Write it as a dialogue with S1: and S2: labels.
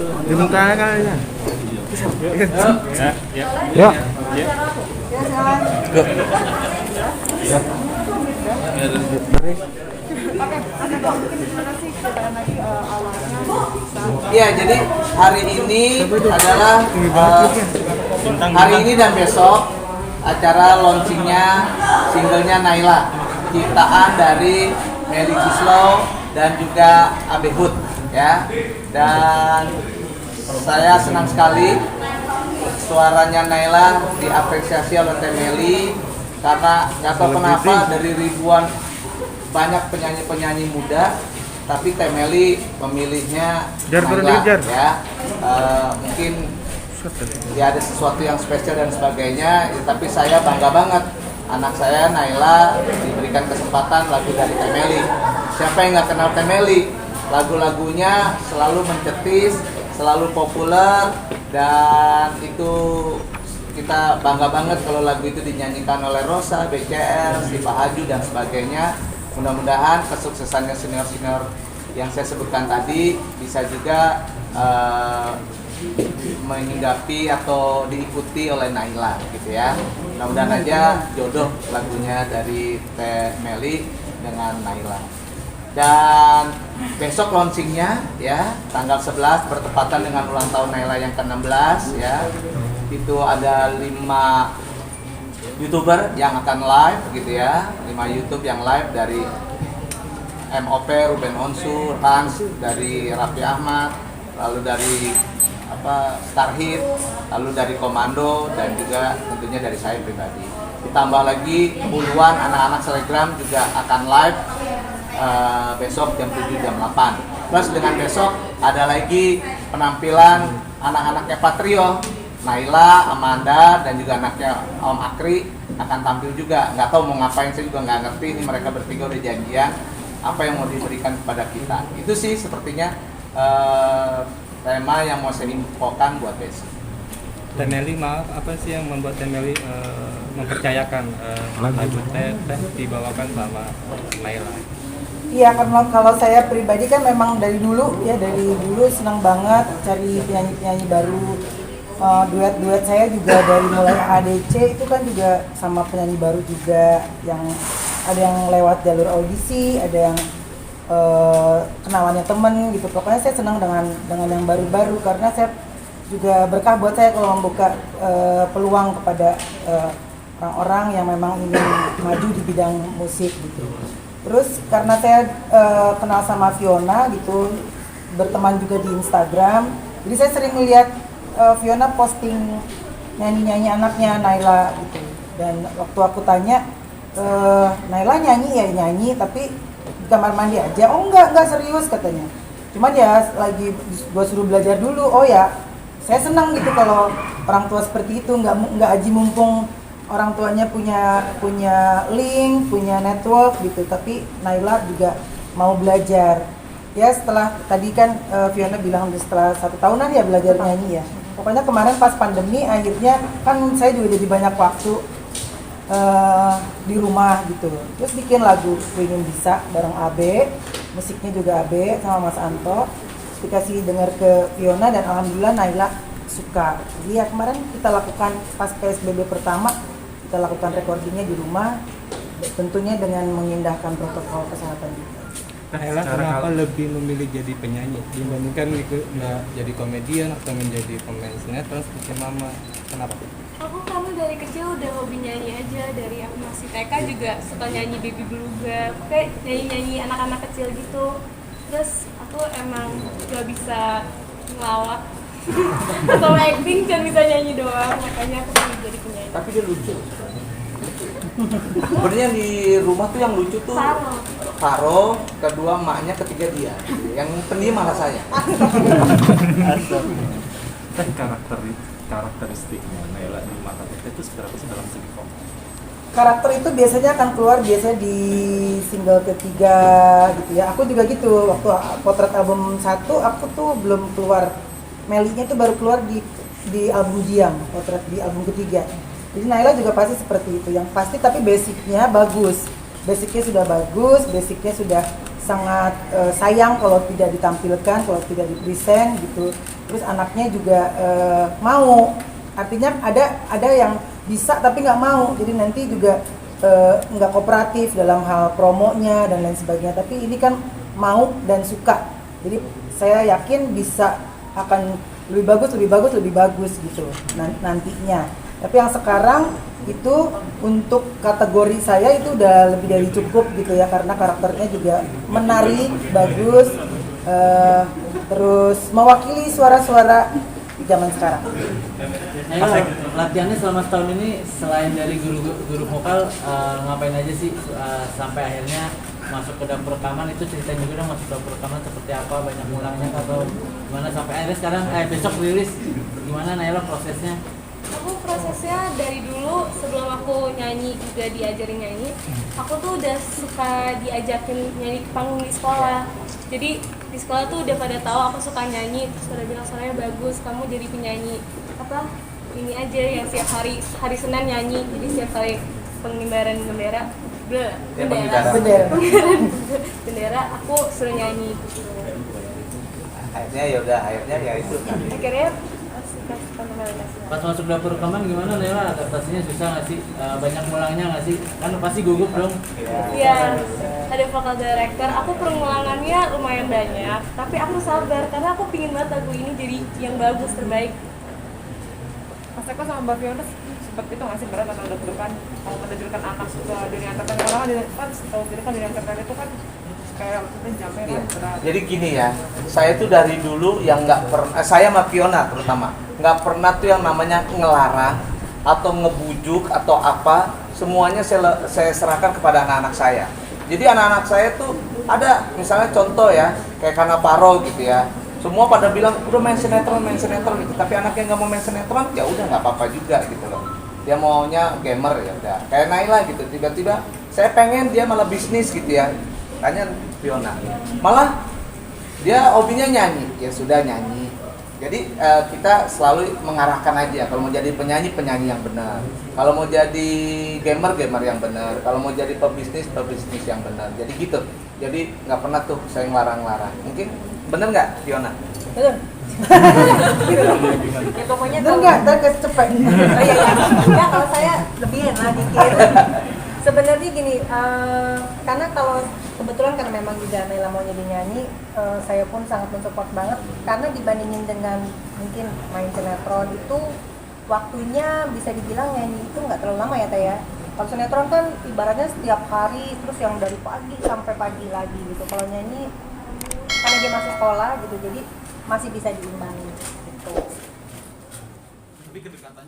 S1: Di muka kayaknya.
S2: Ya.
S3: Iya, jadi hari ini adalah hari ini dan besok acara launchingnya singlenya Naila, ciptaan dari Melly Guslow dan juga Abe Hood ya. Dan saya senang sekali suaranya Naila diapresiasi oleh Teh Melly karena nggak tahu kenapa dari ribuan banyak penyanyi-penyanyi muda, tapi Teh Melly memilihnya Naila ya. Mungkin ya ada sesuatu yang spesial dan sebagainya, ya, tapi saya bangga banget anak saya Naila diberikan kesempatan lagu dari Teh Melly. Siapa yang nggak kenal Teh Melly? Lagu-lagunya selalu mencetis, selalu populer, dan itu kita bangga banget kalau lagu itu dinyanyikan oleh Rosa, BCL, Siva Haju dan sebagainya. Mudah-mudahan kesuksesannya senior-senior yang saya sebutkan tadi bisa juga menghinggapi atau diikuti oleh Naila gitu ya. Mudah-mudahan aja jodoh lagunya dari Teh Melly dengan Naila. Dan besok launchingnya ya tanggal 11 bertepatan dengan ulang tahun Naila yang ke-16 ya. Itu ada 5 YouTuber yang akan live gitu ya. 5 YouTube yang live dari MOP, Ruben Onsu, Hans, dari Raffi Ahmad, lalu dari Star Hit, lalu dari Komando, dan juga tentunya dari saya pribadi. Ditambah lagi puluhan anak-anak selegram juga akan live besok jam 7 jam 8. Plus dengan besok ada lagi penampilan anak-anaknya Patrio, Naila, Amanda, dan juga anaknya Om Akri akan tampil juga. Nggak tahu mau ngapain, saya juga nggak ngerti. Ini mereka bertiga udah janjian apa yang mau diberikan kepada kita. Itu sih sepertinya tema yang mau saya infokan buat besok.
S4: Teh Melly, maaf, apa sih yang membuat Teh Melly mempercayakan lagu Teh dibawakan sama Naila?
S5: Iya, karena kalau saya pribadi kan memang dari dulu senang banget cari penyanyi-penyanyi baru. Duet-duet saya juga dari mulai ADC itu kan juga sama penyanyi baru juga, yang ada yang lewat jalur audisi, ada yang kenalannya temen gitu. Pokoknya saya senang dengan yang baru-baru karena saya juga berkah buat saya kalau membuka peluang kepada orang-orang yang memang ingin maju di bidang musik gitu. Terus karena saya kenal sama Fiona gitu, berteman juga di Instagram, jadi saya sering melihat Fiona posting nyanyi-nyanyi anaknya Naila gitu. Dan waktu aku tanya, Naila nyanyi ya nyanyi, tapi di kamar mandi aja. Oh enggak serius katanya. Cuman ya lagi gua suruh belajar dulu. Oh ya, saya senang gitu kalau orang tua seperti itu, nggak aji mumpung orang tuanya punya link, punya network gitu, tapi Naila juga mau belajar. Ya setelah tadi kan Fiona bilang setelah 1 tahunan ya belajar nyanyi ya. Pokoknya kemarin pas pandemi akhirnya kan saya juga jadi banyak waktu di rumah gitu. Terus bikin lagu Ingin Bisa bareng Abe, musiknya juga Abe sama Mas Anto. Terus dikasih dengar ke Fiona dan alhamdulillah Naila suka. Jadi ya kemarin kita lakukan pas PSBB pertama, kita lakukan recordingnya di rumah, tentunya dengan mengindahkan protokol kesehatan juga.
S4: Naila kenapa lebih memilih jadi penyanyi dibandingkan jadi komedian atau menjadi pemain sinetron seperti Mama? Kenapa?
S6: Aku karena dari kecil udah hobi nyanyi aja, dari aku masih TK juga suka nyanyi Baby Blue Girl, kayak nyanyi anak-anak kecil gitu. Terus aku emang gak bisa ngelawak atau acting, kan bisa nyanyi doang, makanya aku pengen jadi penyanyi.
S3: Tapi dia lucu. Sebenarnya di rumah tuh yang lucu tuh Faro, kedua emaknya, ketiga dia. Yang pendiam malah saya.
S7: Karakteristiknya Naila di mata kita itu seberapa sih dalam segi vokal?
S5: Karakter itu biasanya akan keluar biasanya di single ketiga gitu ya. Aku juga gitu, waktu Potret album 1 aku tuh belum keluar. Melly-nya tuh baru keluar di album Diam, Potret di album ketiga. Jadi Naila juga pasti seperti itu, yang pasti tapi basicnya bagus. Basicnya sudah bagus, basicnya sudah sangat sayang kalau tidak ditampilkan, kalau tidak dipresent gitu. terus anaknya juga mau. Artinya ada yang bisa tapi nggak mau, jadi nanti juga nggak kooperatif dalam hal promonya dan lain sebagainya. Tapi ini kan mau dan suka, jadi saya yakin bisa akan lebih bagus gitu nantinya. Tapi yang sekarang itu untuk kategori saya itu udah lebih dari cukup gitu ya, karena karakternya juga menarik, bagus, terus mewakili suara-suara di zaman sekarang.
S1: Nah, latihannya selama setahun ini selain dari guru vokal ngapain aja sih sampai akhirnya masuk ke dapur rekaman? Itu ceritain juga dong, masuk dapur rekaman seperti apa, banyak mulangnya atau gimana sampai akhirnya sekarang besok rilis, gimana Naila prosesnya?
S6: Aku prosesnya dari dulu sebelum aku nyanyi juga diajarin nyanyi, aku tuh udah suka diajakin nyanyi ke panggung di sekolah. Jadi di sekolah tuh udah pada tahu aku suka nyanyi, terus pada bilang suaranya bagus, kamu jadi penyanyi apa ini aja yang setiap hari Senin nyanyi. Jadi setiap kali pengibaran bendera bendera aku suruh nyanyi.
S3: Akhirnya ya itu kan.
S6: Akhirnya
S1: Pas masuk dapur rekaman gimana Naila, adaptasinya susah nggak sih? Banyak mulangnya nggak sih? Kan pasti gugup dong.
S6: Iya, ada vokal director. Aku pengulangannya lumayan banyak, tapi aku sabar karena aku pingin banget lagu ini jadi yang bagus, terbaik.
S2: Mas Eko sama Mbak Fiona seperti itu nggak sih, berat atau deg-degan kalau menerjunkan anak ke dunia entertainment? Karena kan setahu diri kan dunia entertainment itu kan kayak kita jamnya
S3: Iya.
S2: berat.
S3: Jadi gini ya, saya tuh dari dulu yang nggak pernah, saya sama Fiona terutama nggak pernah tuh yang namanya ngelarang atau ngebujuk atau apa, semuanya saya serahkan kepada anak-anak saya. Jadi anak-anak saya tuh ada misalnya contoh ya kayak Kanaparo gitu ya, semua pada bilang udah main sinetron gitu, tapi anaknya nggak mau main sinetron ya udah nggak apa-apa juga gitu loh, dia maunya gamer ya udah. Kayak Naila gitu, tiba-tiba saya pengen dia malah bisnis gitu ya, tanya Fiona malah dia hobinya nyanyi, ya sudah nyanyi. Jadi kita selalu mengarahkan aja, kalau mau jadi penyanyi yang benar, kalau mau jadi gamer yang benar, kalau mau jadi pebisnis yang benar. Jadi gitu, jadi nggak pernah tuh saya ngelarang-larang. Mungkin bener nggak Fiona?
S5: Betul.
S8: Ya pokoknya
S5: Betul nggak? Ntar kecepet.
S8: Oh iya ya. Ya kalau saya lebihin lah dikit. Sebenarnya gini, karena kalau kebetulan karena memang juga Naila mau jadi nyanyi, saya pun sangat mensupport banget. Karena dibandingin dengan mungkin main sinetron itu waktunya bisa dibilang nyanyi itu nggak terlalu lama ya Teh ya. Kalau sinetron kan ibaratnya setiap hari, terus yang dari pagi sampai pagi lagi gitu. Kalau nyanyi karena dia masih sekolah gitu, jadi masih bisa diimbangi gitu.
S7: Tapi kedekatan